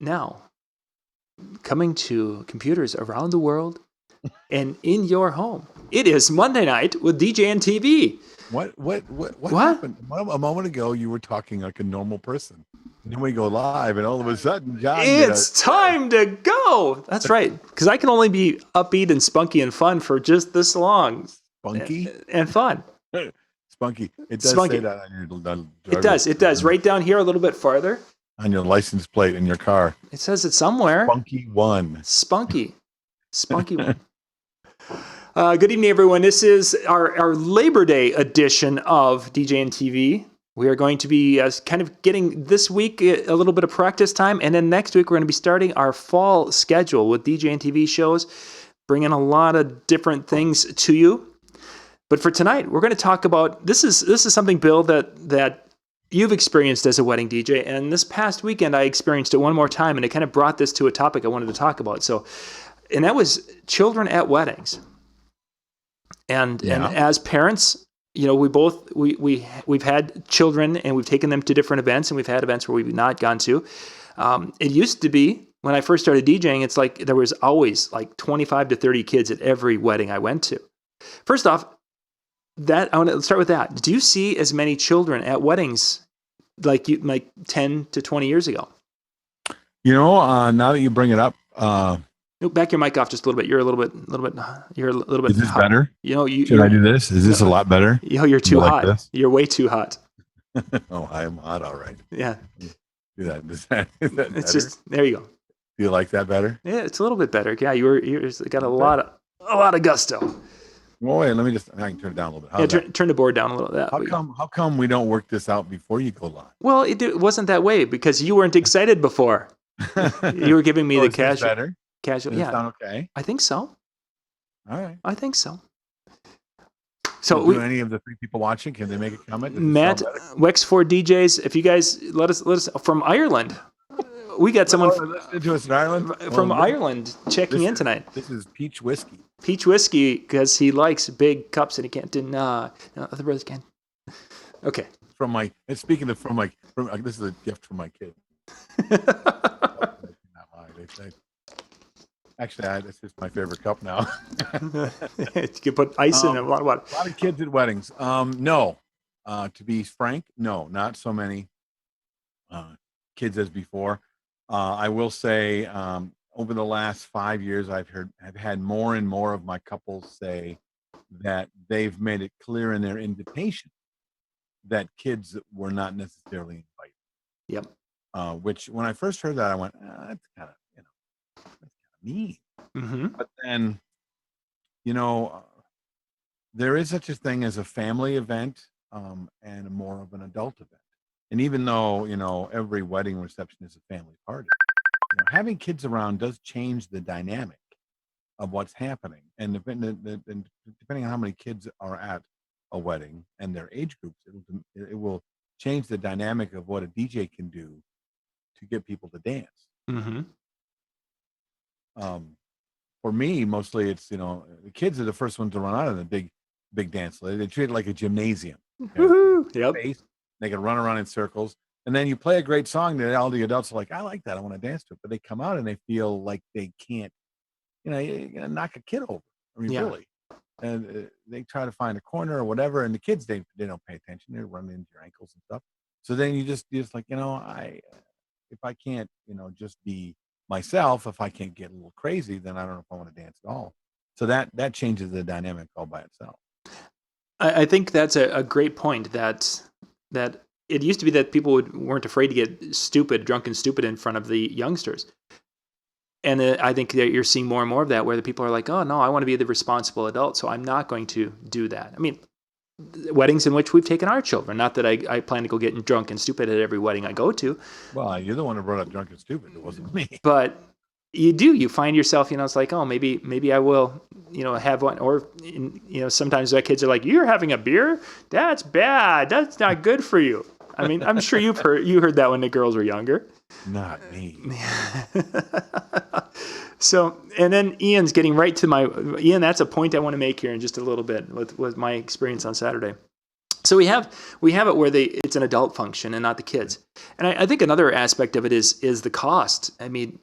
now, coming to computers around the world and in your home, it is Monday Night with DJ and TV. What happened? A moment ago, you were talking like a normal person. And then we go live, and all of a sudden, John. It's time to go. That's right, because I can only be upbeat and spunky and fun for just this long. Spunky and fun. Spunky. It does say that on your. It does. Right down here, a little bit farther. On your license plate in your car. It says it somewhere. Spunky one. Spunky one. Good evening, everyone. This is our Labor Day edition of DJ and TV. We are going to be kind of getting this week a little bit of practice time, and then next week we're going to be starting our fall schedule with DJ and TV shows, bringing a lot of different things to you. But for tonight, we're going to talk about this is something, Bill, that you've experienced as a wedding DJ, and this past weekend I experienced it one more time, and it kind of brought this to a topic I wanted to talk about. And that was children at weddings. And as parents, you know, we've had children and we've taken them to different events, and we've had events where we've not gone to. It used to be when I first started DJing, it's like there was always like 25 to 30 kids at every wedding I went to. First off, I want to start with that. Do you see as many children at weddings like 10 to 20 years ago? You know, now that you bring it up, back your mic off just a little bit. You're a little bit. Is this hot. Better? You know, should I do this? Is this a lot better? You're too hot. This? You're way too hot. Oh, I am hot. All right. Yeah. Do that. Is that it's better? Just there. You go. Do you like that better? Yeah, it's a little bit better. Yeah, you're got a lot of gusto. Well, wait. I can turn it down a little bit. Turn the board down a little bit. How come we don't work this out before you go live? Well, it wasn't that way because you weren't excited before. You were giving me the casual. Better? Casual. Does Yeah. It sound okay? I think so. All right. I think so. So do any of the three people watching, can they make a comment? Matt, Wexford DJs, if you guys let us from Ireland. We got someone to us in Ireland from Ireland checking in tonight. This is Peach Whiskey. Peach Whiskey, because he likes big cups and he can't deny. Other brothers can. Okay. This is a gift from my kid. Actually, this is my favorite cup now. You can put ice in it. A lot of kids at weddings. No. To be frank, no, not so many kids as before. I will say over the last 5 years, I've had more and more of my couples say that they've made it clear in their invitation that kids were not necessarily invited. Yep. Which when I first heard that, I went, that's kind of mean. Mm-hmm. But then, there is such a thing as a family event and more of an adult event. And even though, every wedding reception is a family party, having kids around does change the dynamic of what's happening. And depending on how many kids are at a wedding and their age groups, it will change the dynamic of what a DJ can do to get people to dance. Mm-hmm. For me, mostly it's, the kids are the first ones to run out of the big dance. They treat it like a gymnasium. Woohoo! Yep. They can run around in circles. And then you play a great song that all the adults are like, I like that. I want to dance to it. But they come out and they feel like they can't, you're going to knock a kid over. I mean, really. And they try to find a corner or whatever. And the kids, they don't pay attention. They're running into your ankles and stuff. So then you just like, if I can't, just be myself, if I can't get a little crazy, then I don't know if I want to dance at all. So that changes the dynamic all by itself. I think that's a great point that it used to be that people weren't afraid to get drunk and stupid in front of the youngsters. And I think that you're seeing more and more of that where the people are like, oh, no, I want to be the responsible adult, so I'm not going to do that. I mean, weddings in which we've taken our children, not that I plan to go getting drunk and stupid at every wedding I go to. Well, you're the one who brought up drunk and stupid. It wasn't me. But you find yourself, it's like, oh, maybe I will, have one. Or, sometimes our kids are like, you're having a beer? That's bad. That's not good for you. I mean, I'm sure you heard that when the girls were younger. Not me. So, and then Ian's getting right to Ian, that's a point I want to make here in just a little bit with my experience on Saturday. So we have it where it's an adult function and not the kids. And I think another aspect of it is the cost. I mean,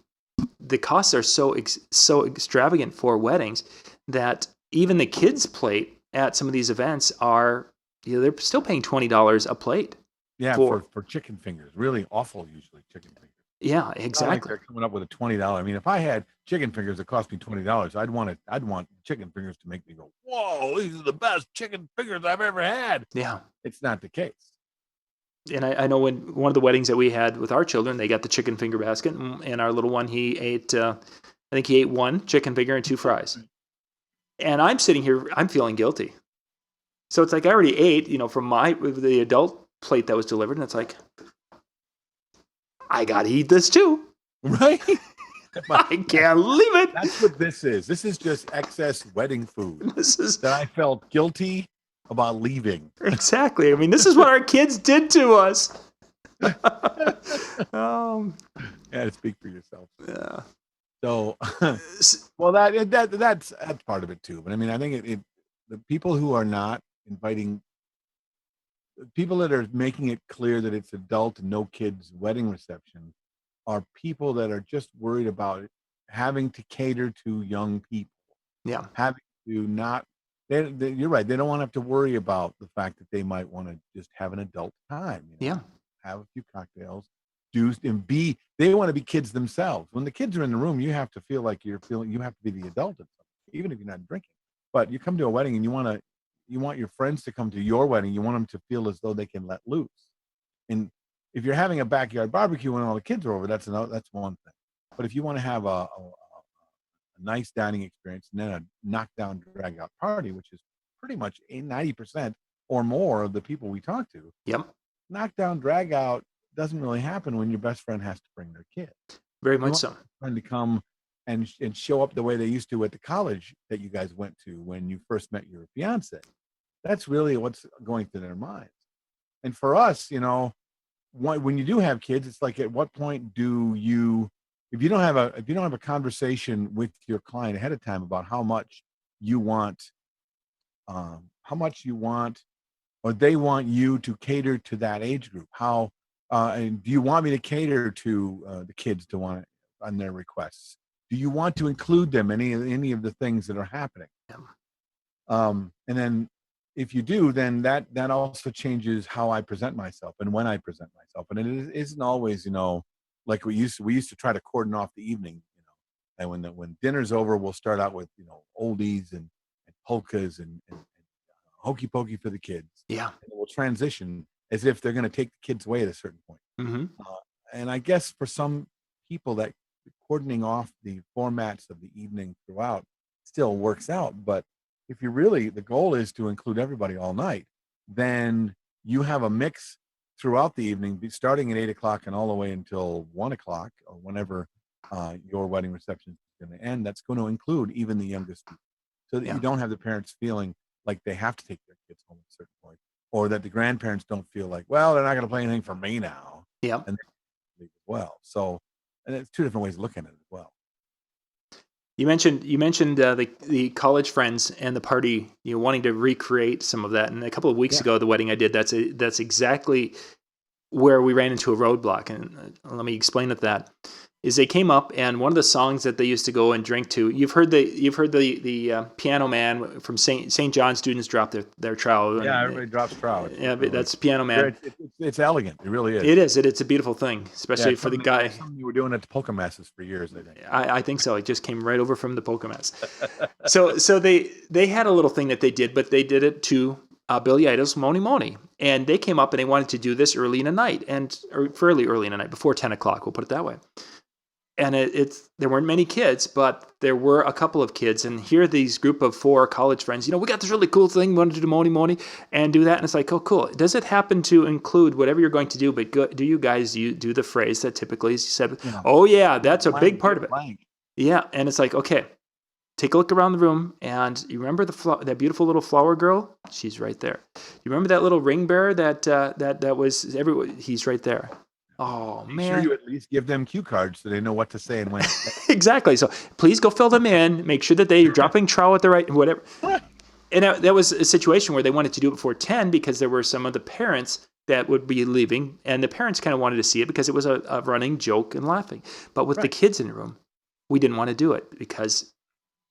the costs are so extravagant for weddings that even the kids' plate at some of these events are, they're still paying $20 a plate. Yeah, for chicken fingers. Really awful, usually, chicken fingers. Yeah, It's not like exactly. they're coming up with a $20. I mean, if I had chicken fingers that cost me $20, I'd want chicken fingers to make me go, whoa, these are the best chicken fingers I've ever had. Yeah. It's not the case. And I know when one of the weddings that we had with our children, they got the chicken finger basket, and our little one, he ate, I think he ate one chicken finger and 2 fries. And I'm sitting here, I'm feeling guilty. So it's like I already ate, from the adult plate that was delivered, and it's like, I gotta eat this too. Right? I can't leave it. That's what this is. This is just excess wedding food that I felt guilty about leaving. Exactly. I mean, this is what our kids did to us. Yeah, speak for yourself. Yeah. So, well, that's part of it too. But I mean, I think the people who are not inviting, people that are making it clear that it's adult and no kids wedding reception are people that are just worried about having to cater to young people. Yeah. Having to not, you're right. They don't want to have to worry about the fact that they might want to just have an adult time. Yeah. Have a few cocktails, they want to be kids themselves. When the kids are in the room, you have to feel like you have to be the adult, even if you're not drinking. But you come to a wedding and you want your friends to come to your wedding. You want them to feel as though they can let loose. And if you're having a backyard barbecue when all the kids are over, that's one thing. But if you want to have a nice dining experience and then a knockdown, drag out party, which is pretty much 90% or more of the people we talk to. Yep. Knockdown, drag out doesn't really happen when your best friend has to bring their kid. Very much so. Friend to come and show up the way they used to at the college that you guys went to when you first met your fiance. That's really what's going through their minds. And for us, when you do have kids, it's like, at what point do you, if you don't have a conversation with your client ahead of time about how much you want, or they want you to cater to that age group, and do you want me to cater to the kids on their requests? Do you want to include them in any of the things that are happening? Yeah. And then if you do, then that also changes how I present myself and when I present myself. And it isn't always, like we used to try to cordon off the evening, and when dinner's over, we'll start out with, oldies and polkas and hokey pokey for the kids. Yeah. And we'll transition as if they're going to take the kids away at a certain point. Mm-hmm. And I guess for some people, that cordoning off the formats of the evening throughout still works out. But if the goal is to include everybody all night, then you have a mix throughout the evening, starting at 8:00 and all the way until 1:00 or whenever your wedding reception is going to end. That's going to include even the youngest people, so that you don't have the parents feeling like they have to take their kids home at a certain point, or that the grandparents don't feel like, well, they're not going to play anything for me now. Yeah. And they leave as well. So, and it's two different ways of looking at it as well. You mentioned the college friends and the party, wanting to recreate some of that. And a couple of weeks ago, the wedding I did, that's exactly where we ran into a roadblock. And let me explain that. Is they came up, and one of the songs that they used to go and drink to, you've heard the Piano Man from St. John students drop their trowel. Yeah, everybody drops trowel. Yeah, but that's Piano Man. It's elegant. It really is. It is. It's a beautiful thing, especially for the guy. Something you were doing at the polka masses for years, I think. I think so. It just came right over from the polka mats. So they had a little thing that they did, but they did it to Billy Idol's Mony Mony. And they came up and they wanted to do this early in the night, or fairly early in the night, before 10:00. We'll put it that way. And there weren't many kids, but there were a couple of kids. And here, these group of 4 college friends, we got this really cool thing. We wanted to do Mony Mony and do that. And it's like, oh, cool. Does it happen to include whatever you're going to do? But do you guys do the phrase that typically is said, oh, yeah, that's a big part of it. Yeah. And it's like, okay, take a look around the room. And you remember that beautiful little flower girl? She's right there. You remember that little ring bearer that was everyone? He's right there. Oh, man. Sure, you at least give them cue cards so they know what to say and when. Exactly. So please go fill them in. Make sure that they're dropping trowel at the right, whatever. that was a situation where they wanted to do it before 10 because there were some of the parents that would be leaving, and the parents kind of wanted to see it because it was a running joke and laughing. But with the kids in the room, we didn't want to do it because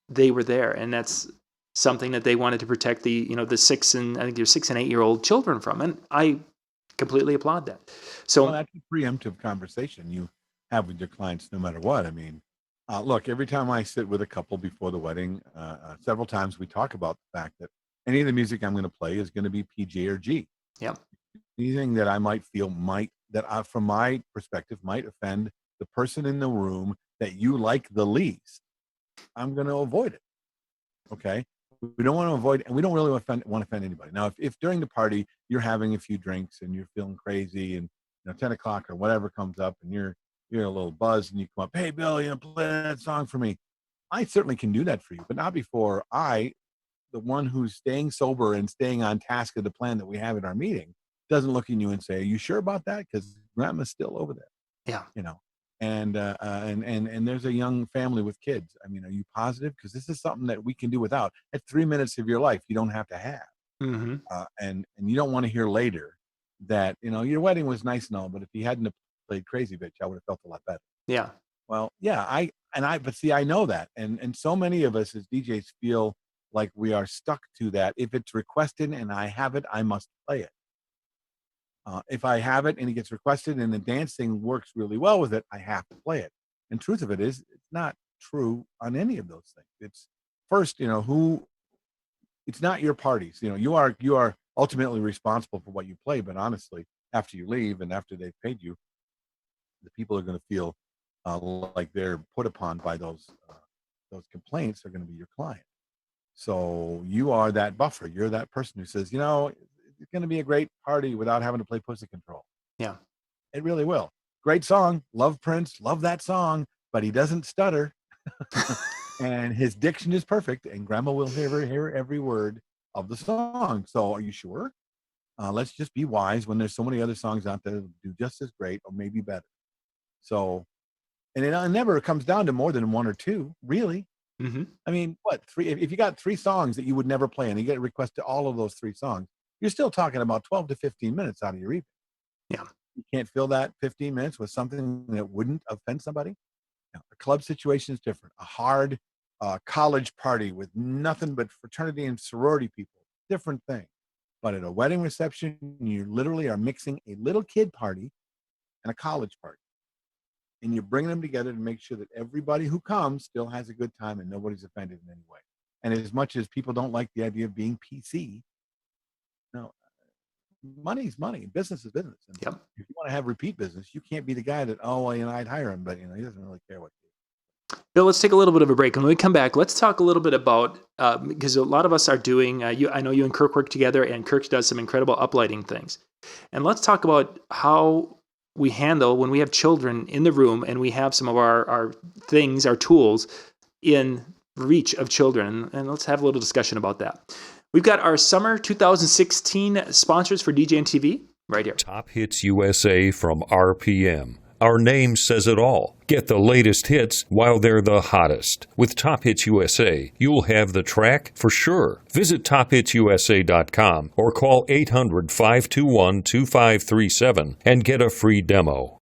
they were there, and that's something that they wanted to protect the 6 and 8-year-old children from, and I completely applaud that. So that's a preemptive conversation you have with your clients, no matter what. I mean, look, every time I sit with a couple before the wedding, several times we talk about the fact that any of the music I'm going to play is going to be PG or G. Yeah. Anything that I might feel from my perspective, might offend the person in the room that you like the least, I'm going to avoid it. Okay. We don't want to avoid, and we don't really want to offend anybody. Now, if during the party you're having a few drinks and you're feeling crazy, and 10 o'clock or whatever comes up, and you're a little buzzed, and you come up, hey Bill, play that song for me. I certainly can do that for you, but not before the one who's staying sober and staying on task of the plan that we have at our meeting, doesn't look at you and say, are you sure about that? Because grandma's still over there. Yeah. And there's a young family with kids. I mean, are you positive? Because this is something that we can do without. At 3 minutes of your life, you don't have to have. Mm-hmm. And you don't want to hear later that, your wedding was nice and all, but if you hadn't have played Crazy Bitch, I would have felt a lot better. Yeah. Well, yeah, but see, I know that. And so many of us as DJs feel like we are stuck to that. If it's requested and I have it, I must play it. If I have it and it gets requested and the dancing works really well with it, I have to play it. And truth of it is, it's not true on any of those things. It's first, it's not your parties. You are ultimately responsible for what you play. But honestly, after you leave and after they've paid you, the people are going to feel like they're put upon by those complaints are going to be your client. So you are that buffer. You're that person who says, it's going to be a great party without having to play Pussy Control. Yeah. It really will. Great song. Love Prince. Love that song. But he doesn't stutter. And his diction is perfect. And grandma will hear every word of the song. So are you sure? Let's just be wise when there's so many other songs out there that do just as great or maybe better. So, and it never comes down to more than one or two, really. Mm-hmm. I mean, three? If you got 3 songs that you would never play and you get a request to all of those 3 songs, you're still talking about 12 to 15 minutes out of your evening. Yeah. You can't fill that 15 minutes with something that wouldn't offend somebody. Now, a club situation is different. A hard college party with nothing but fraternity and sorority people, different thing. But at a wedding reception, you literally are mixing a little kid party and a college party. And you're bringing them together to make sure that everybody who comes still has a good time and nobody's offended in any way. And as much as people don't like the idea of being PC, money's money. Business is business. And Yep. If you want to have repeat business, you can't be the guy that, I'd hire him, but he doesn't really care what you do. Bill, let's take a little bit of a break. And when we come back, let's talk a little bit about, because a lot of us are doing, I know you and Kirk work together, and Kirk does some incredible uplighting things. And let's talk about how we handle when we have children in the room and we have some of our things, our tools in reach of children. And let's have a little discussion about that. We've got our summer 2016 sponsors for DJ and TV right here. Top Hits USA from RPM. Our name says it all. Get the latest hits while they're the hottest. With Top Hits USA, you'll have the track for sure. Visit tophitsusa.com or call 800-521-2537 and get a free demo.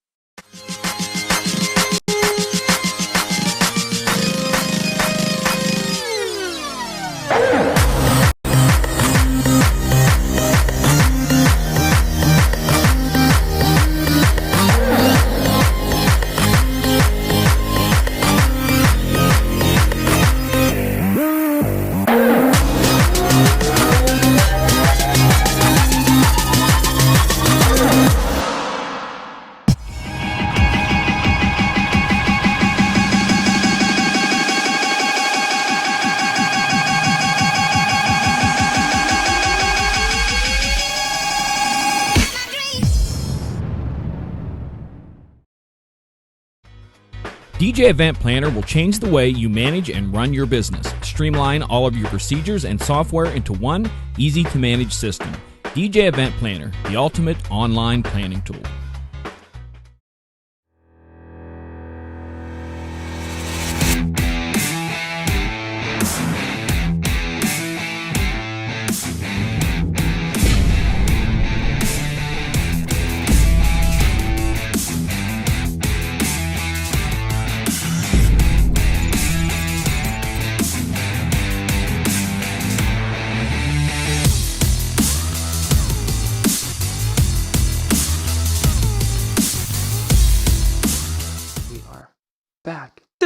DJ Event Planner will change the way you manage and run your business. Streamline all of your procedures and software into one easy-to-manage system. DJ Event Planner, the ultimate online planning tool.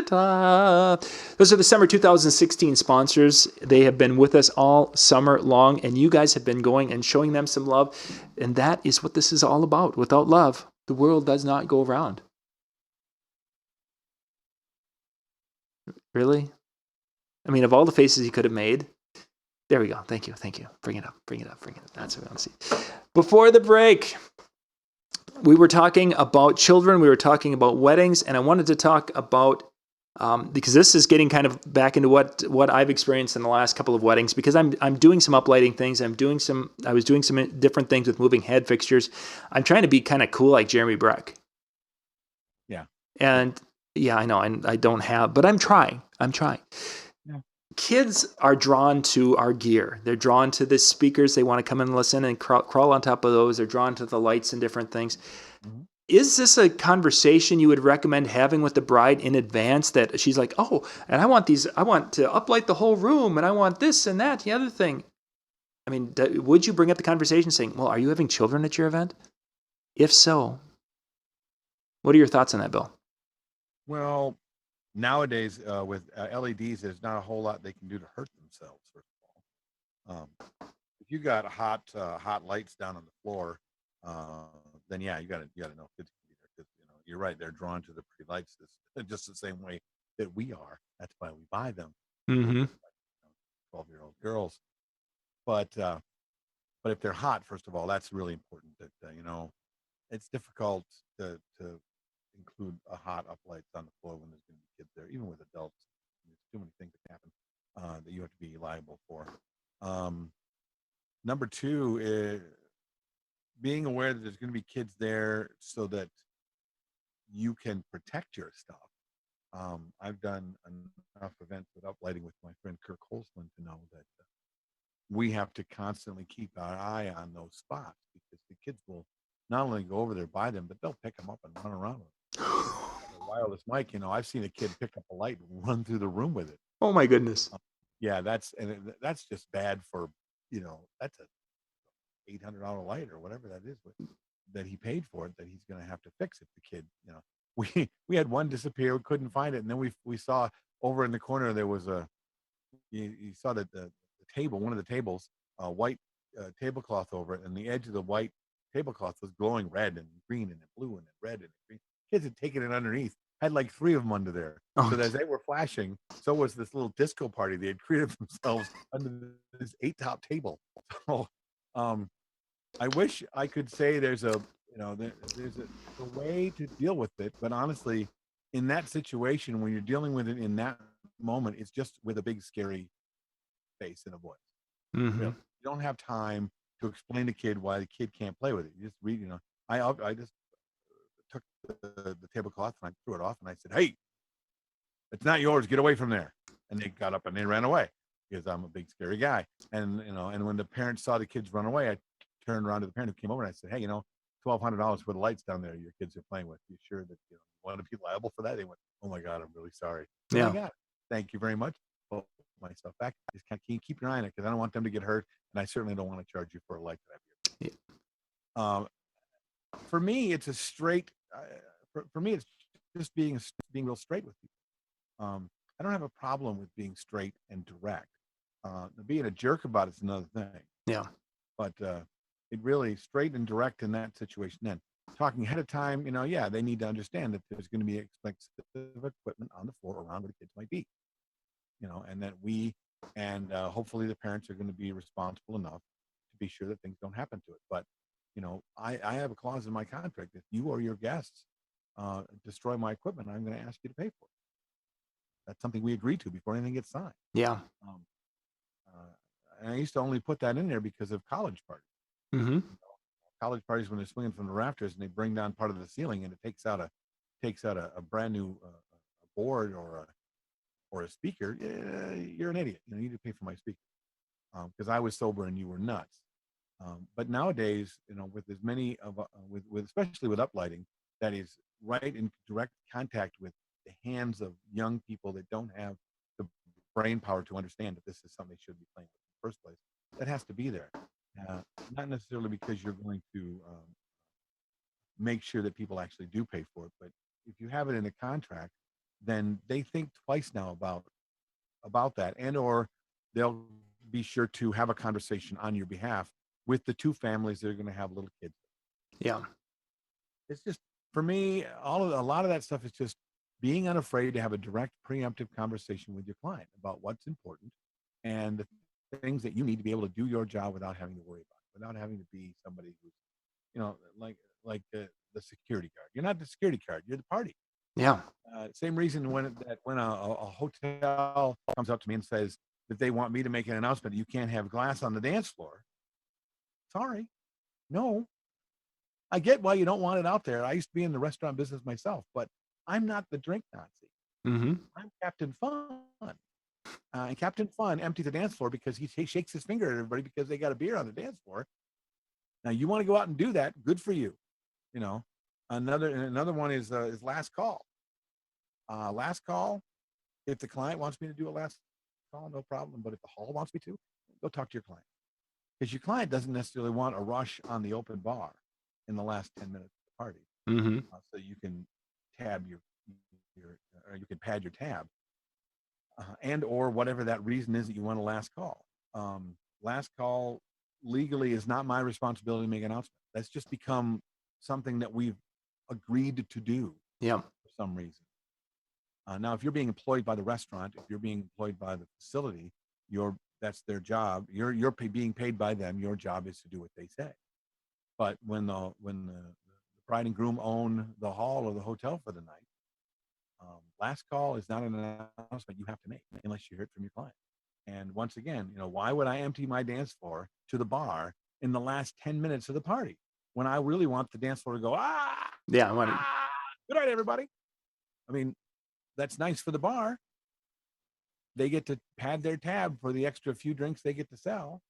Ta-ta. Those are the summer 2016 sponsors. They have been with us all summer long, and you guys have been going and showing them some love. And that is what this is all about. Without love, the world does not go round. Really? I mean, of all the faces he could have made, there we go. Thank you. Bring it up. That's what we want to see. Before the break, we were talking about children. We were talking about weddings, and I wanted to talk about because this is getting kind of back into what I've experienced in the last couple of weddings. Because I'm doing some uplighting things. I was doing some different things with moving head fixtures. I'm trying to be kind of cool like Jeremy Breck. Yeah. And yeah, I know, and I don't have, but I'm trying. Yeah. Kids are drawn to our gear. They're drawn to the speakers. They want to come in and listen and crawl on top of those. They're drawn to the lights and different things. Mm-hmm. Is this a conversation you would recommend having with the bride in advance, that she's like, oh, and I want to uplight the whole room, and I want this and that, the other thing? I mean, would you bring up the conversation saying, well, are you having children at your event? If so, what are your thoughts on that, Bill? Well, nowadays with LEDs, there's not a whole lot they can do to hurt themselves. First of all, if you got hot lights down on the floor, then yeah, you got to know kids can be there, because you're right, they're drawn to the pretty lights just the same way that we are. That's why we buy them. Mm-hmm. 12-year-old girls, but if they're hot, first of all, that's really important. That it's difficult to include a hot uplights on the floor when there's going to be kids there, even with adults. There's too many things that happen that you have to be liable for. Number two is being aware that there's going to be kids there so that you can protect your stuff. I've done enough events with uplighting with my friend Kirk Holzman to know that we have to constantly keep our eye on those spots, because the kids will not only go over there, buy them, but they'll pick them up and run around with them. The wireless mic, I've seen a kid pick up a light and run through the room with it. Oh my goodness. Yeah, that's just bad for, that's a $800 light or whatever that is that he paid for it, that he's going to have to fix if the kid, we had one disappear, we couldn't find it, and then we saw over in the corner there was you saw that the table, one of the tables, white tablecloth over it, and the edge of the white tablecloth was glowing red and green and blue and red and green. Kids had taken it underneath, had like 3 of them under there. Oh. So as they were flashing, so was this little disco party they had created themselves under this 8-top table. So I wish I could say there's a way to deal with it, but honestly, in that situation, when you're dealing with it in that moment, it's just with a big scary face and a voice. Mm-hmm. You don't have time to explain to the kid why the kid can't play with it. You just read, I just took the tablecloth and I threw it off, and I said, hey, it's not yours, get away from there. And they got up and they ran away, because I'm a big scary guy. And and when the parents saw the kids run away, I turned around to the parent who came over and I said, hey, $1,200 for the lights down there your kids are playing with. You sure that you want to be liable for that? They went, oh my God, I'm really sorry. Yeah. Oh my God, thank you very much. Put myself back. Just keep your eye on it, because I don't want them to get hurt, and I certainly don't want to charge you for a light that I've used. For me, it's a straight. For me, it's just being real straight with people. I don't have a problem with being straight and direct. Being a jerk about it's another thing. Yeah. But it really straight and direct in that situation. Then talking ahead of time, they need to understand that there's going to be expensive equipment on the floor around where the kids might be. And that we and hopefully the parents are going to be responsible enough to be sure that things don't happen to it. But I have a clause in my contract: if you or your guests destroy my equipment, I'm going to ask you to pay for it. That's something we agreed to before anything gets signed. Yeah. And I used to only put that in there because of college parties. Mm-hmm. College parties, when they're swinging from the rafters and they bring down part of the ceiling, and it takes out a brand new board or a speaker, you're an idiot. You need to pay for my speaker, because I was sober and you were nuts. But nowadays, with as many of with especially with uplighting, that is right in direct contact with the hands of young people that don't have the brain power to understand that this is something they should be playing with in the first place. That has to be there, not necessarily because you're going to make sure that people actually do pay for it, but if you have it in a contract, then they think twice now about that, and or they'll be sure to have a conversation on your behalf with the two families that are going to have little kids. Yeah. It's just, for me, a lot of that stuff is just being unafraid to have a direct preemptive conversation with your client about what's important and the things that you need to be able to do your job without having to worry about it, without having to be somebody who's, like the security guard. You're not the security guard, you're the party. Yeah. Same reason when a hotel comes up to me and says that they want me to make an announcement that you can't have glass on the dance floor. Sorry, no. I get why you don't want it out there. I used to be in the restaurant business myself, but I'm not the drink Nazi. Mm-hmm. I'm Captain Fun. And Captain Fun empties the dance floor because he shakes his finger at everybody because they got a beer on the dance floor. Now you want to go out and do that, good for you. You know, another one is last call. Last call. If the client wants me to do a last call, no problem. But if the hall wants me to, go talk to your client, because your client doesn't necessarily want a rush on the open bar in the last 10 minutes of the party. Mm-hmm. So you can tab or you can pad your tab, and or whatever that reason is that you want a last call. Last call legally is not my responsibility to make an announcement. That's just become something that we've agreed to do. Yeah. For some reason. Now, if you're being employed by the restaurant, if you're being employed by the facility, that's their job. You're being paid by them. Your job is to do what they say. But when the bride and groom own the hall or the hotel for the night, last call is not an announcement you have to make unless you hear it from your client. And once again, why would I empty my dance floor to the bar in the last 10 minutes of the party when I really want the dance floor to go, Yeah. I want to. Good night, everybody. I mean, that's nice for the bar. They get to pad their tab for the extra few drinks they get to sell,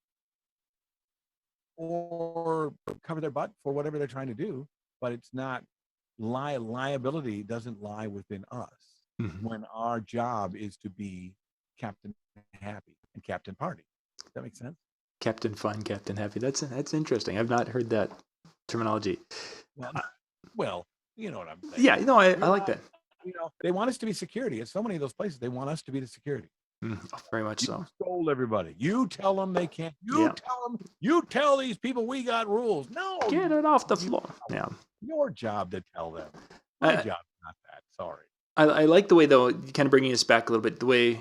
or cover their butt for whatever they're trying to do. But it's not liability doesn't lie within us. Mm-hmm. When our job is to be Captain Happy and Captain Party. Does that make sense? Captain Fun, Captain Happy. That's interesting. I've not heard that terminology. Well, you know what I'm saying. Yeah, no, I like that. They want us to be security. At so many of those places, they want us to be the security. Very much so. You stole everybody. You tell them they can't. You tell these people we got rules. No, get it off the floor. Yeah, your job to tell them. My job's not that. Sorry. I like the way, though, kind of bringing us back a little bit, the way,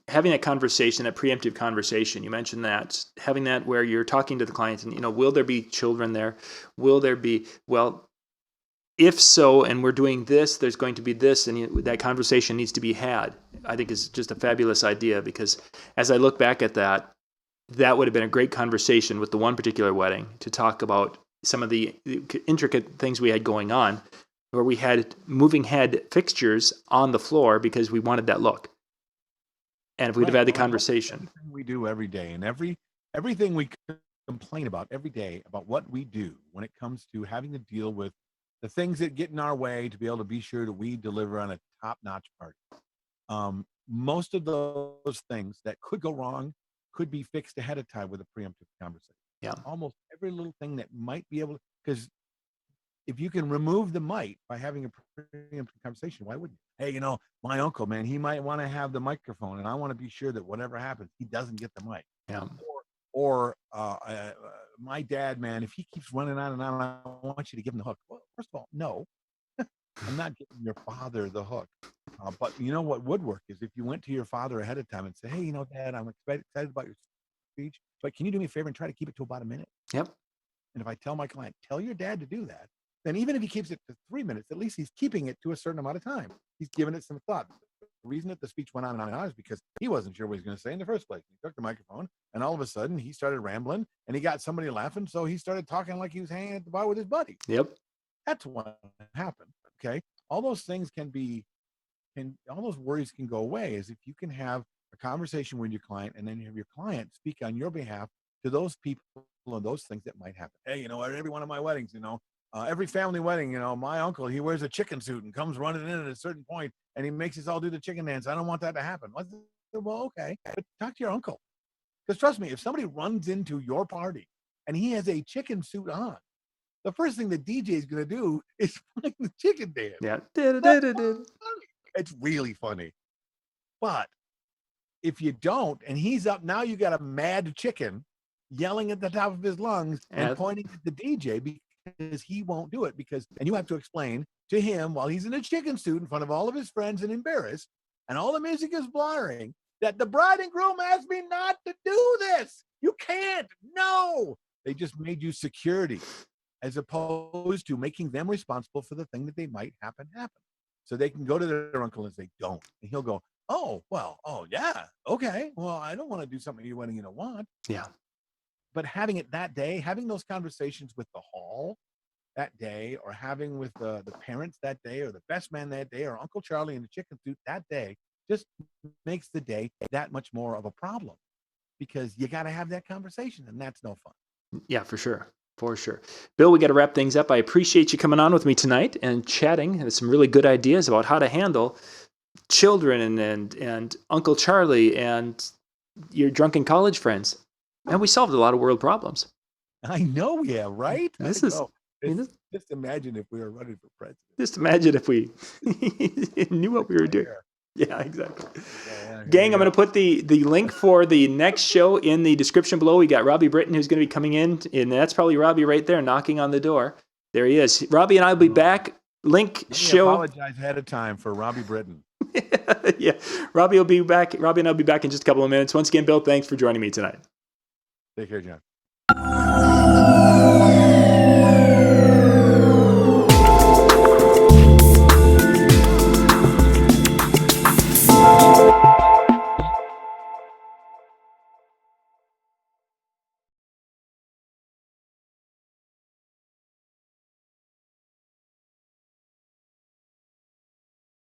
having that conversation, that preemptive conversation. You mentioned that, having that where you're talking to the client and, will there be children there? Will there be, well, if so, and we're doing this, there's going to be this, and that conversation needs to be had. I think is just a fabulous idea, because as I look back at that would have been a great conversation with the one particular wedding to talk about some of the intricate things we had going on, where we had moving head fixtures on the floor because we wanted that look. And if we'd have had the conversation. Everything we do every day, and everything we complain about every day about what we do when it comes to having to deal with the things that get in our way to be able to be sure that we deliver on a top-notch party. Most of those things that could go wrong could be fixed ahead of time with a preemptive conversation. Yeah. Almost every little thing that might be able to, because if you can remove the might by having a preemptive conversation, why wouldn't you? Hey, my uncle, man, he might want to have the microphone, and I want to be sure that whatever happens, he doesn't get the mic. Yeah. Or my dad, man, if he keeps running on and on, I want you to give him the hook. Well, first of all, no, I'm not giving your father the hook. But what would work is if you went to your father ahead of time and said, hey, Dad, I'm excited about your speech, but can you do me a favor and try to keep it to about a minute? Yep. And if I tell my client, tell your dad to do that, then even if he keeps it to 3 minutes, at least he's keeping it to a certain amount of time. He's given it some thought. The reason that the speech went on and on and on is because he wasn't sure what he was going to say in the first place. He took the microphone, and all of a sudden he started rambling, and he got somebody laughing, so he started talking like he was hanging at the bar with his buddy. Yep. That's what happened. Okay. All those things all those worries can go away is if you can have a conversation with your client, and then you have your client speak on your behalf to those people and those things that might happen. Hey, at every one of my weddings, every family wedding, my uncle, he wears a chicken suit and comes running in at a certain point, and he makes us all do the chicken dance. I don't want that to happen. Well, okay, but talk to your uncle. Because trust me, if somebody runs into your party and he has a chicken suit on, the first thing the DJ is going to do is find the chicken dance. Yeah. It's really funny. But if you don't, and he's up now, you got a mad chicken yelling at the top of his lungs and pointing at the DJ because he won't do it, and you have to explain to him while he's in a chicken suit in front of all of his friends and embarrassed, and all the music is blaring, that the bride and groom asked me not to do this. You can't. No. They just made you security as opposed to making them responsible for the thing that they might happen. So they can go to their uncle and say, don't. And he'll go, oh, well, oh, yeah. Okay. Well, I don't want to do something you're wedding you don't want. Yeah. But having it that day, having those conversations with the hall that day, or having with the parents that day, or the best man that day, or Uncle Charlie in the chicken suit that day, just makes the day that much more of a problem, because you got to have that conversation, and that's no fun. Yeah, for sure. For sure. Bill, we got to wrap things up. I appreciate you coming on with me tonight and chatting. There's some really good ideas about how to handle children and Uncle Charlie and your drunken college friends. And we solved a lot of world problems. I know, yeah, right? Just imagine if we were running for president. Just imagine if we knew what we were doing. Yeah, exactly. Gang, I'm going to put the link for the next show in the description below. We got Robbie Britton, who's going to be coming in, and that's probably Robbie right there knocking on the door. There he is. Robbie and I will be back. Show. Apologize ahead of time for Robbie Britton. Yeah, Robbie will be back. Robbie and I will be back in just a couple of minutes. Once again, Bill, thanks for joining me tonight. Take care, John.